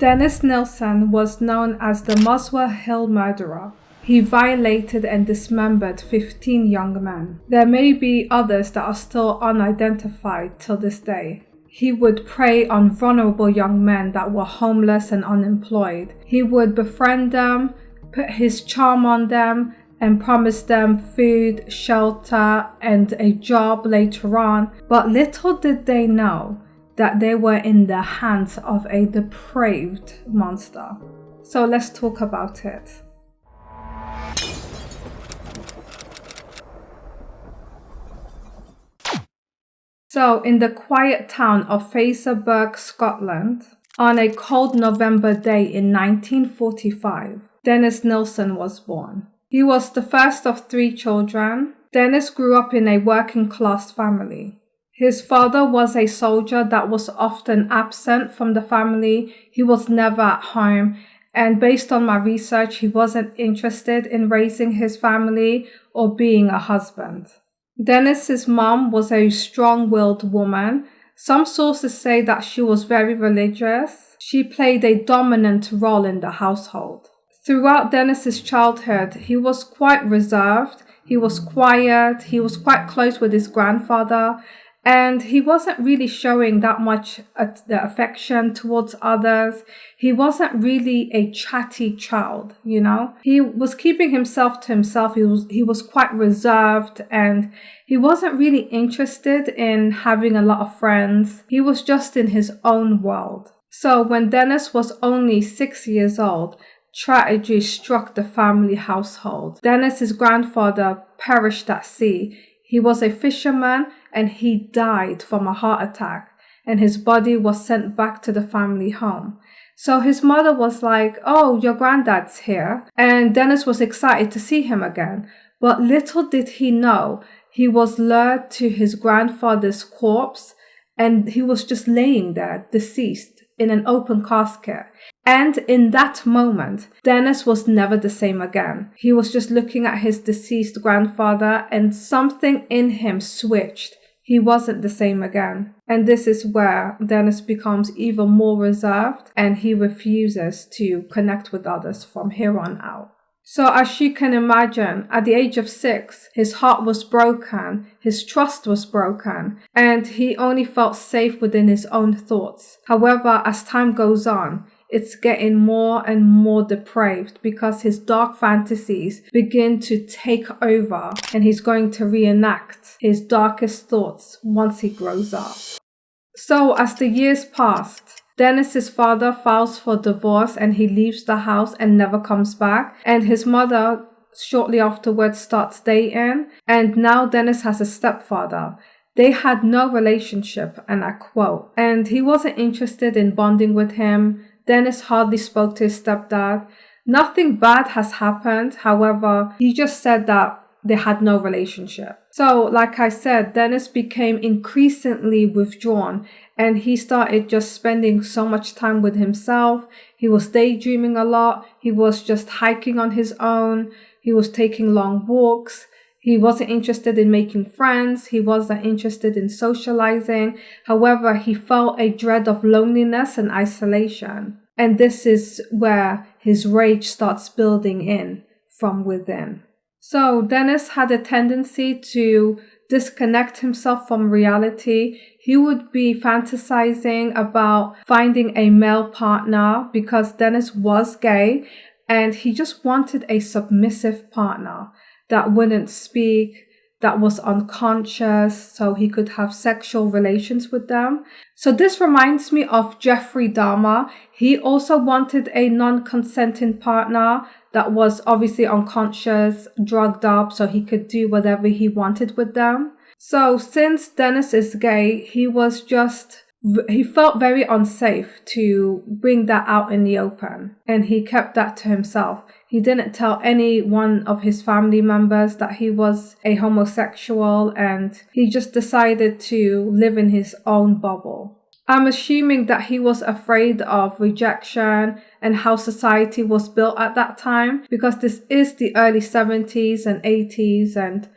Dennis Nilsen was known as the Muswell Hill murderer. He violated and dismembered 15 young men. There may be others that are still unidentified till this day. He would prey on vulnerable young men that were homeless and unemployed. He would befriend them, put his charm on them, and promise them food, shelter, and a job later on. But little did they know that they were in the hands of a depraved monster. So let's talk about it. So in the quiet town of Fraserburgh, Scotland, on a cold November day in 1945, Dennis Nilsen was born. He was the first of 3 children. Dennis grew up in a working class family. His father was a soldier that was often absent from the family. He was never at home. And based on my research, he wasn't interested in raising his family or being a husband. Dennis's mom was a strong-willed woman. Some sources say that she was very religious. She played a dominant role in the household. Throughout Dennis's childhood, he was quite reserved. He was quiet. He was quite close with his grandfather. And he wasn't really showing that much the affection towards others. He wasn't really a chatty child, you know. He was keeping himself to himself. He was quite reserved, and he wasn't really interested in having a lot of friends. He was just in his own world. So when Dennis was only 6 years old, tragedy struck the family household. Dennis's grandfather perished at sea. He was a fisherman and he died from a heart attack, and his body was sent back to the family home. So his mother was like, "Oh, your granddad's here." And Dennis was excited to see him again. But little did he know, he was lured to his grandfather's corpse, and he was just laying there, deceased, in an open casket. And in that moment, Dennis was never the same again. He was just looking at his deceased grandfather, and something in him switched. He wasn't the same again. And this is where Dennis becomes even more reserved, and he refuses to connect with others from here on out. So as you can imagine, at the age of 6, his heart was broken, his trust was broken, and he only felt safe within his own thoughts. However, as time goes on, it's getting more and more depraved because his dark fantasies begin to take over, and he's going to reenact his darkest thoughts once he grows up. So as the years passed, Dennis's father files for divorce and he leaves the house and never comes back. And his mother shortly afterwards starts dating. And now Dennis has a stepfather. They had no relationship, and I quote, and he wasn't interested in bonding with him. Dennis hardly spoke to his stepdad. Nothing bad has happened. However, he just said that they had no relationship. So, like I said, Dennis became increasingly withdrawn, and he started just spending so much time with himself. He was daydreaming a lot. He was just hiking on his own. He was taking long walks. He wasn't interested in making friends. He wasn't interested in socializing. However, he felt a dread of loneliness and isolation. And this is where his rage starts building in from within. So Dennis had a tendency to disconnect himself from reality. He would be fantasizing about finding a male partner because Dennis was gay, and he just wanted a submissive partner that wouldn't speak, that was unconscious, so he could have sexual relations with them. So this reminds me of Jeffrey Dahmer. He also wanted a non-consenting partner that was obviously unconscious, drugged up, so he could do whatever he wanted with them. So since Dennis is gay, he felt very unsafe to bring that out in the open, and he kept that to himself. He didn't tell any one of his family members that he was a homosexual, and he just decided to live in his own bubble. I'm assuming that he was afraid of rejection and how society was built at that time, because this is the early 70s and 80s, and,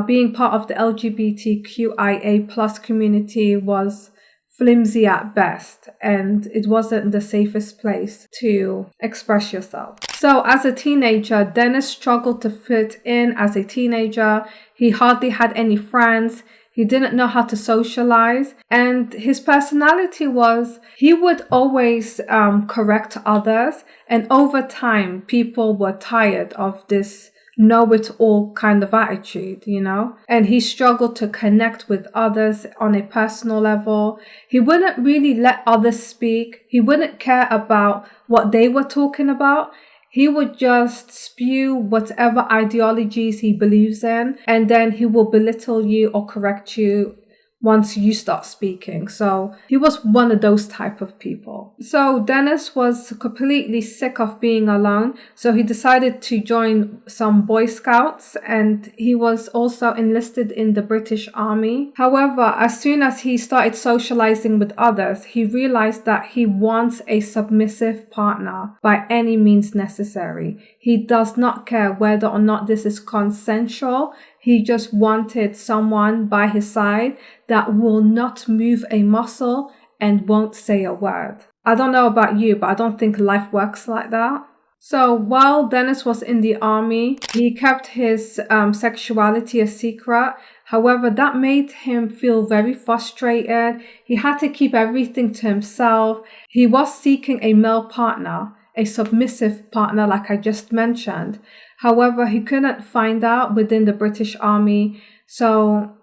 being part of the LGBTQIA+ community was flimsy at best, and it wasn't the safest place to express yourself. So as a teenager, Dennis struggled to fit in as a teenager. He hardly had any friends. He didn't know how to socialize. And his personality was, he would always correct others. And over time, people were tired of this know-it-all kind of attitude, you know, and he struggled to connect with others on a personal level. He wouldn't really let others speak. He wouldn't care about what they were talking about. He would just spew whatever ideologies he believes in, and then he will belittle you or correct you once you start speaking. So he was one of those type of people. So Dennis was completely sick of being alone. So he decided to join some Boy Scouts, and he was also enlisted in the British Army. However, as soon as he started socializing with others, he realized that he wants a submissive partner by any means necessary. He does not care whether or not this is consensual. He just wanted someone by his side that will not move a muscle and won't say a word. I don't know about you, but I don't think life works like that. So while Dennis was in the army, he kept his sexuality a secret. However, that made him feel very frustrated. He had to keep everything to himself. He was seeking a male partner, a submissive partner like I just mentioned. However, he couldn't find out within the British Army, so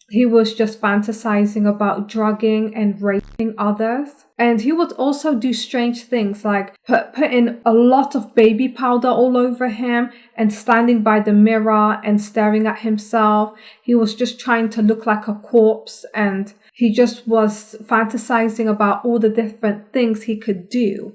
he was just fantasizing about drugging and raping others. And he would also do strange things like putting a lot of baby powder all over him and standing by the mirror and staring at himself. He was just trying to look like a corpse, and he just was fantasizing about all the different things he could do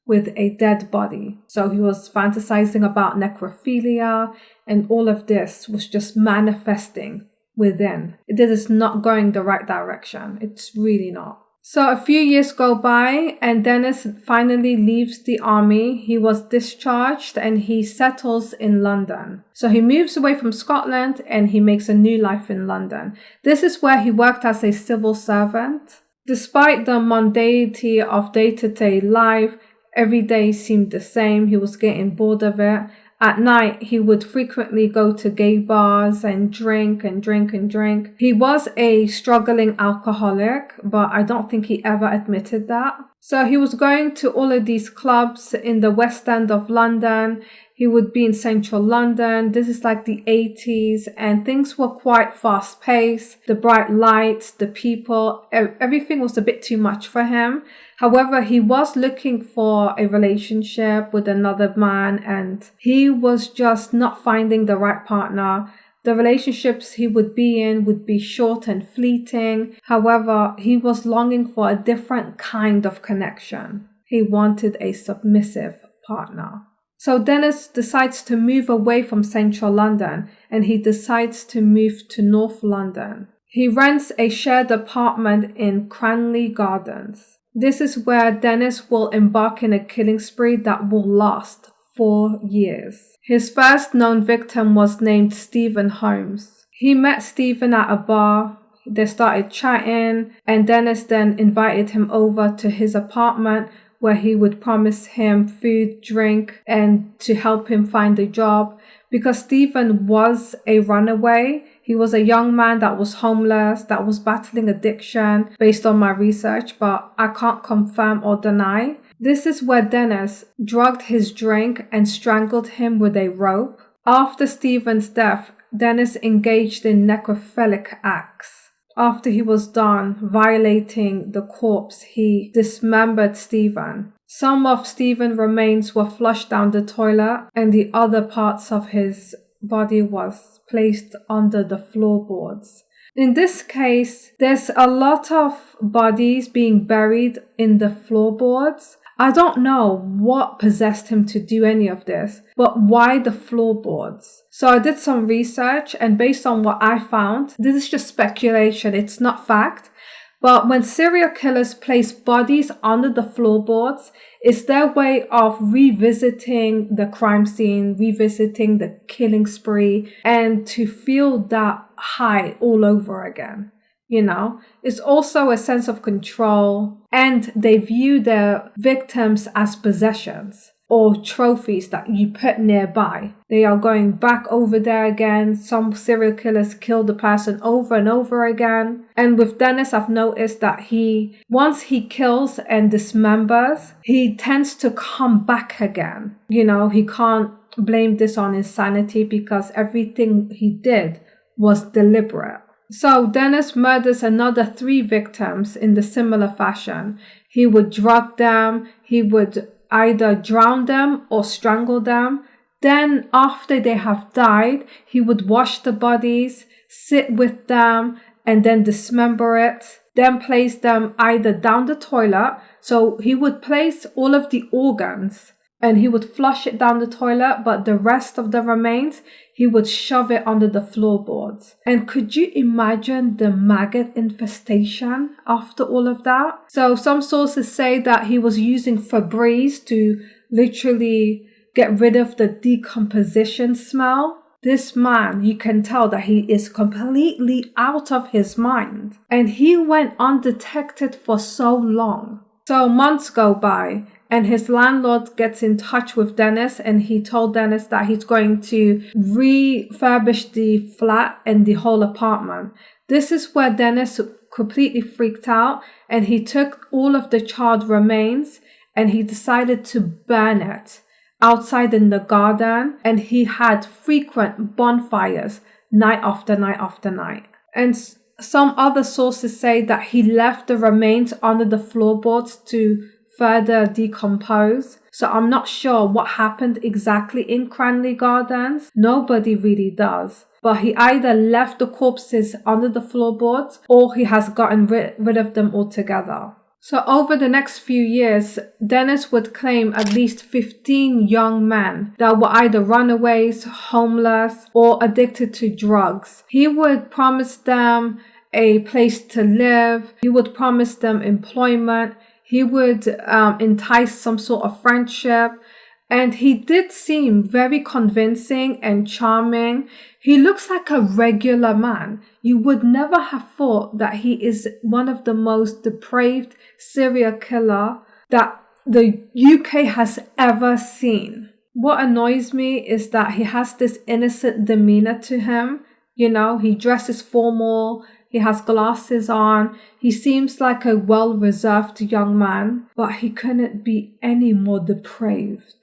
with a dead body. So he was fantasizing about necrophilia, and all of this was just manifesting within. This is not going the right direction. It's really not. So a few years go by, and Dennis finally leaves the army. He was discharged and he settles in London. So he moves away from Scotland and he makes a new life in London. This is where he worked as a civil servant. Despite the mundanity of day-to-day life, every day seemed the same. He was getting bored of it. At night, he would frequently go to gay bars and drink and drink and drink. He was a struggling alcoholic, but I don't think he ever admitted that. So he was going to all of these clubs in the West End of London. He would be in central London. This is like the 80s, and things were quite fast paced. The bright lights, the people, everything was a bit too much for him. However, he was looking for a relationship with another man, and he was just not finding the right partner. The relationships he would be in would be short and fleeting. However, he was longing for a different kind of connection. He wanted a submissive partner. So Dennis decides to move away from central London, and he decides to move to North London. He rents a shared apartment in Cranley Gardens. This is where Dennis will embark in a killing spree that will last 4 years. His first known victim was named Stephen Holmes. He met Stephen at a bar. They started chatting, and Dennis then invited him over to his apartment, where he would promise him food, drink, and to help him find a job. Because Stephen was a runaway, he was a young man that was homeless, that was battling addiction based on my research, but I can't confirm or deny. This is where Dennis drugged his drink and strangled him with a rope. After Stephen's death, Dennis engaged in necrophilic acts. After he was done violating the corpse, he dismembered Stephen. Some of Stephen's remains were flushed down the toilet, and the other parts of his body was placed under the floorboards. In this case, there's a lot of bodies being buried in the floorboards. I don't know what possessed him to do any of this, but why the floorboards? So I did some research, and based on what I found, this is just speculation, it's not fact. But when serial killers place bodies under the floorboards, it's their way of revisiting the crime scene, revisiting the killing spree, and to feel that high all over again. It's also a sense of control, and they view their victims as possessions or trophies that you put nearby. They are going back over there again. Some serial killers kill the person over and over again. And with Dennis, I've noticed that once he kills and dismembers, he tends to come back again. He can't blame this on insanity because everything he did was deliberate. So Dennis murders another 3 victims in the similar fashion. He would drug them, he would either drown them or strangle them. Then after they have died, he would wash the bodies, sit with them, and then dismember it. Then place them either down the toilet. So he would place all of the organs and he would flush it down the toilet, but the rest of the remains, he would shove it under the floorboards. And could you imagine the maggot infestation after all of that? So some sources say that he was using Febreze to literally get rid of the decomposition smell. This man, you can tell that he is completely out of his mind. And he went undetected for so long. So months go by, and his landlord gets in touch with Dennis, and he told Dennis that he's going to refurbish the flat and the whole apartment. This is where Dennis completely freaked out, and he took all of the charred remains and he decided to burn it outside in the garden, and he had frequent bonfires night after night after night. And some other sources say that he left the remains under the floorboards to further decompose. So I'm not sure what happened exactly in Cranley Gardens. Nobody really does. But he either left the corpses under the floorboards or he has gotten rid of them altogether. So over the next few years, Dennis would claim at least 15 young men that were either runaways, homeless, or addicted to drugs. He would promise them a place to live. He would promise them employment. He would entice some sort of friendship. And he did seem very convincing and charming. He looks like a regular man. You would never have thought that he is one of the most depraved serial killer that the UK has ever seen. What annoys me is that he has this innocent demeanor to him. He dresses formal. He has glasses on. He seems like a well-reserved young man, but he couldn't be any more depraved.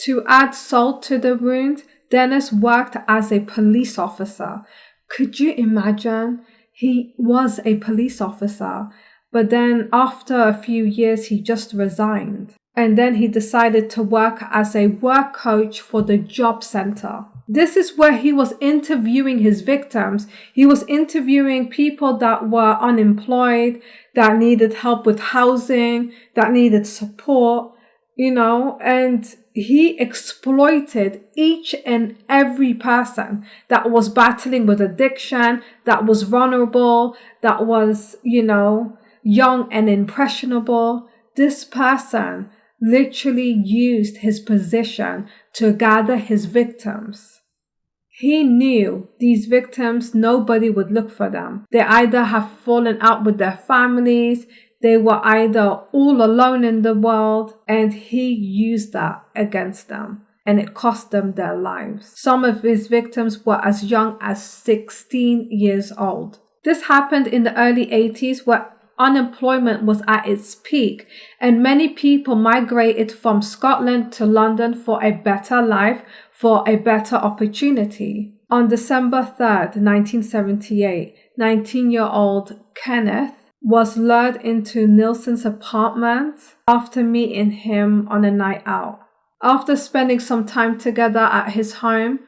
To add salt to the wound, Dennis worked as a police officer. Could you imagine? He was a police officer, but then after a few years, he just resigned. And then he decided to work as a work coach for the job center. This is where he was interviewing his victims. He was interviewing people that were unemployed, that needed help with housing, that needed support, and he exploited each and every person that was battling with addiction, that was vulnerable, that was, young and impressionable. This person literally used his position to gather his victims. He knew these victims, nobody would look for them. They either have fallen out with their families, they were either all alone in the world, and he used that against them, and it cost them their lives. Some of his victims were as young as 16 years old. This happened in the early 80s, where unemployment was at its peak, and many people migrated from Scotland to London for a better life, for a better opportunity. On December 3rd, 1978, 19-year-old Kenneth was lured into Nilsen's apartment after meeting him on a night out. After spending some time together at his home,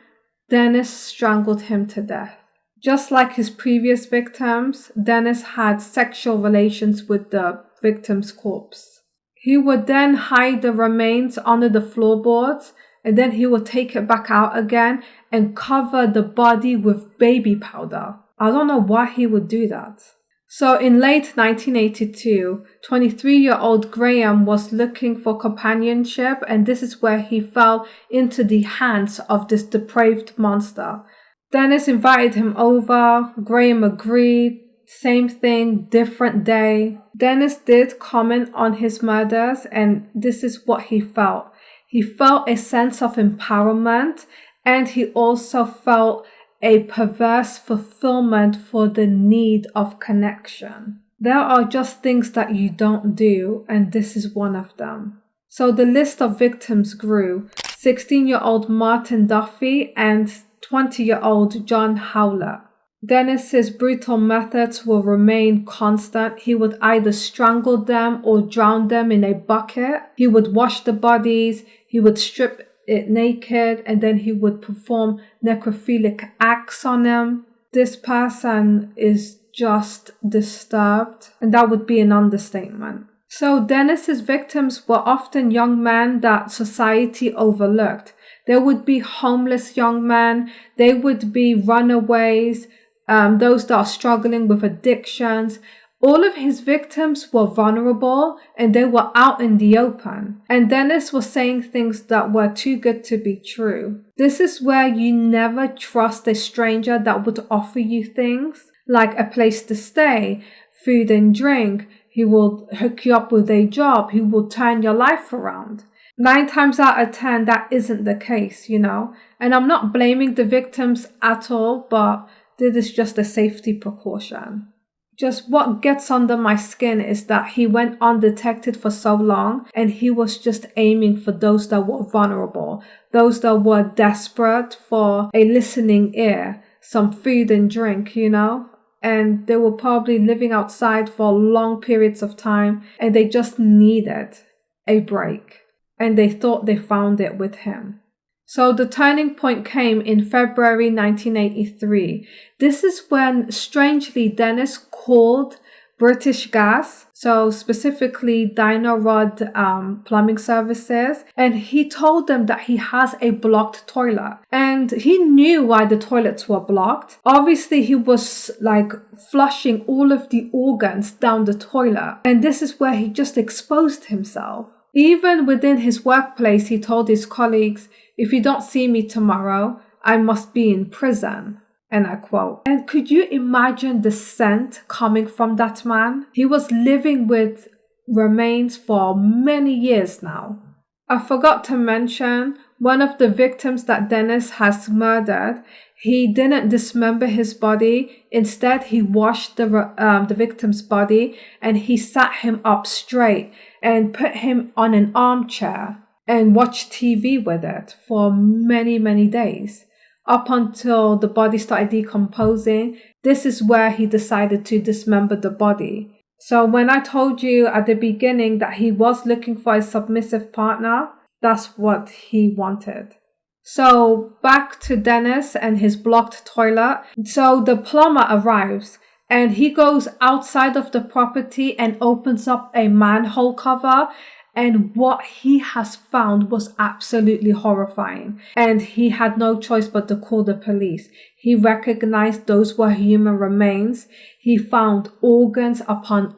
Dennis strangled him to death. Just like his previous victims, Dennis had sexual relations with the victim's corpse. He would then hide the remains under the floorboards, and then he would take it back out again and cover the body with baby powder. I don't know why he would do that. So in late 1982, 23-year-old Graham was looking for companionship, and this is where he fell into the hands of this depraved monster. Dennis invited him over. Graham agreed. same thing, different day. Dennis did comment on his murders, and this is what he felt. He felt a sense of empowerment, and he also felt a perverse fulfillment for the need of connection. There are just things that you don't do, and this is one of them. So the list of victims grew. 16-year-old Martin Duffy and 20-year-old John Howlett. Dennis's brutal methods will remain constant. He would either strangle them or drown them in a bucket. He would wash the bodies. He would strip it naked, and then he would perform necrophilic acts on them. This person is just disturbed, and that would be an understatement. So Dennis's victims were often young men that society overlooked. There would be homeless young men. They would be runaways, those that are struggling with addictions. All of his victims were vulnerable and they were out in the open. And Dennis was saying things that were too good to be true. This is where you never trust a stranger that would offer you things like a place to stay, food and drink. He will hook you up with a job. He will turn your life around. 9 times out of 10, that isn't the case, you know. And I'm not blaming the victims at all, but this is just a safety precaution. Just what gets under my skin is that he went undetected for so long, and he was just aiming for those that were vulnerable, those that were desperate for a listening ear, some food and drink, you know. And they were probably living outside for long periods of time, and they just needed a break. And they thought they found it with him. So the turning point came in February 1983. This is when, strangely, Dennis called British Gas, so specifically Dyno-Rod Plumbing Services, and he told them that he has a blocked toilet. And he knew why the toilets were blocked. Obviously, he was like flushing all of the organs down the toilet. And this is where he just exposed himself. Even within his workplace, he told his colleagues, "If you don't see me tomorrow, I must be in prison." And I quote. And could you imagine the scent coming from that man? He was living with remains for many years now. I forgot to mention, one of the victims that Dennis has murdered, he didn't dismember his body. Instead, he washed the victim's body, and he sat him up straight and put him on an armchair and watched TV with it for many, many days. Up until the body started decomposing, this is where he decided to dismember the body. So when I told you at the beginning that he was looking for a submissive partner, that's what he wanted. So back to Dennis and his blocked toilet. So the plumber arrives and he goes outside of the property and opens up a manhole cover. And what he has found was absolutely horrifying. And he had no choice but to call the police. He recognized those were human remains. He found organs upon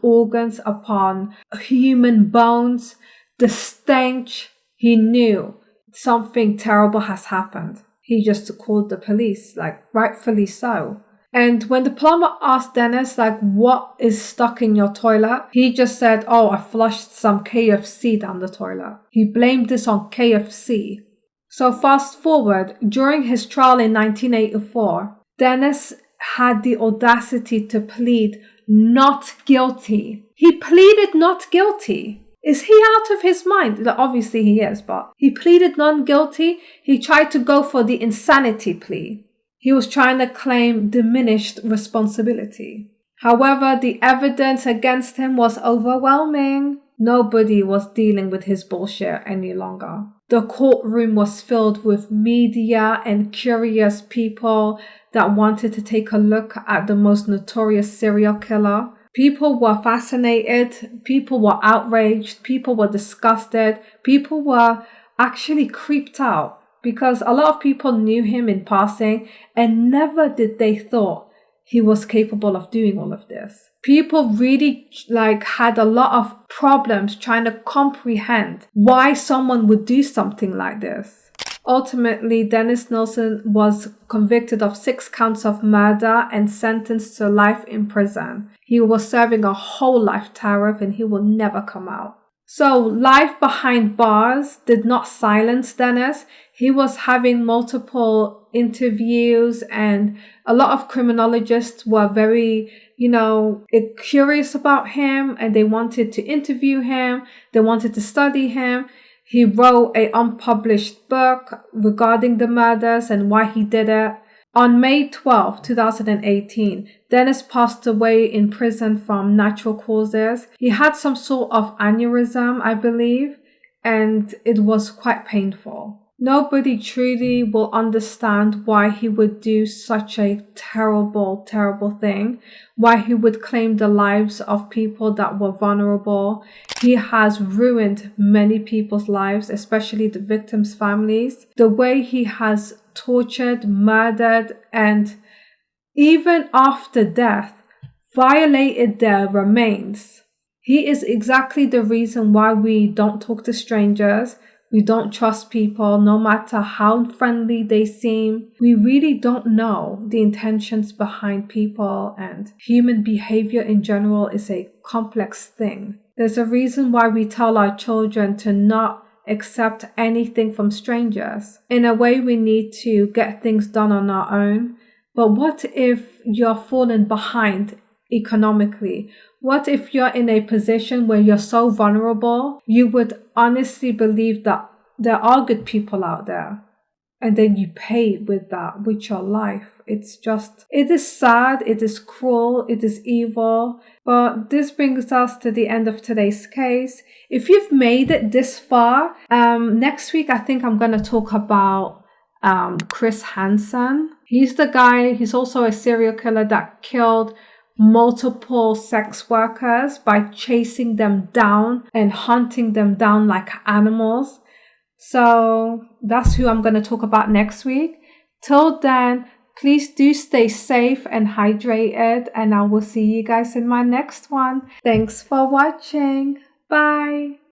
human bones. The stench, he knew something terrible has happened. He just called the police, like rightfully so. And when the plumber asked Dennis, like, what is stuck in your toilet? He just said, "Oh, I flushed some KFC down the toilet." He blamed this on KFC. So fast forward, during his trial in 1984, Dennis had the audacity to plead not guilty. He pleaded not guilty. Is he out of his mind? Obviously he is, but he pleaded not guilty. He tried to go for the insanity plea. He was trying to claim diminished responsibility. However, the evidence against him was overwhelming. Nobody was dealing with his bullshit any longer. The courtroom was filled with media and curious people that wanted to take a look at the most notorious serial killer. People were fascinated. People were outraged. People were disgusted. People were actually creeped out. Because a lot of people knew him in passing and never did they thought he was capable of doing all of this. People really had a lot of problems trying to comprehend why someone would do something like this. Ultimately, Dennis Nilsen was convicted of 6 counts of murder and sentenced to life in prison. He was serving a whole life tariff and he will never come out. So life behind bars did not silence Dennis. He was having multiple interviews and a lot of criminologists were very, curious about him and they wanted to interview him. They wanted to study him. He wrote an unpublished book regarding the murders and why he did it. On May 12, 2018, Dennis passed away in prison from natural causes. He had some sort of aneurysm, I believe, and it was quite painful. Nobody truly will understand why he would do such a terrible, terrible thing, why he would claim the lives of people that were vulnerable. He has ruined many people's lives, especially the victims' families. The way he has tortured, murdered, and even after death, violated their remains. He is exactly the reason why we don't talk to strangers. We don't trust people, no matter how friendly they seem. We really don't know the intentions behind people, and human behavior in general is a complex thing. There's a reason why we tell our children to not accept anything from strangers. In a way, we need to get things done on our own. But what if you're falling behind economically? What if you're in a position where you're so vulnerable, you would honestly believe that there are good people out there, and then you pay with that, with your life? It is sad, it is cruel, it is evil. But this brings us to the end of today's case. If you've made it this far, next week I think I'm going to talk about Chris Hansen. He's the guy, he's also a serial killer that killed multiple sex workers by chasing them down and hunting them down like animals. So that's who I'm going to talk about next week. Till then, please do stay safe and hydrated, and I will see you guys in my next one. Thanks for watching. Bye.